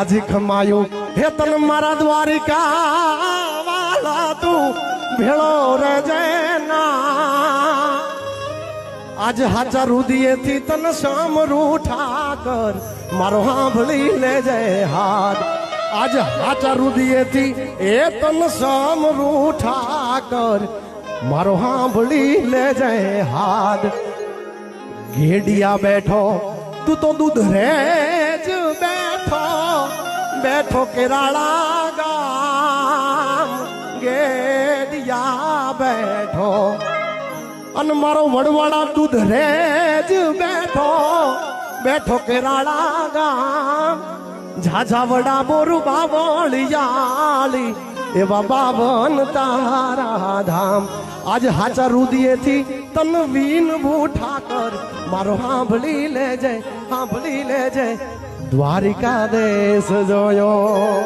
જાજી ખમાયું હે તન મારા દ્વારિકા વાલા તું ભેળો રહેજે ના આજ હાચા રુદિયેથી તન સામરું ઠાકર મારો સાંભળી લેજે હાથ આજ હાચા રુદિયેથી એ તન સામરું ઠાકર મારો સાંભળી લેજે હાથ ઘેડિયા બેઠો તું તો દૂધ રે જ બેઠો બેઠો કેરાળા ગામ ઘેડિયા બેઠો અન મારો વડવાળા દૂધ રે જ બેઠો બેઠો કેરાળા ગામ ઝાઝા વડા બોરું બાવળિયાળી એવા બાવન તારા ધામ આજ હાચા રુદિયેથી તન વીનવું ઠાકર મારો સાંભળી લેજે દ્વારિકા દેશ જોયો।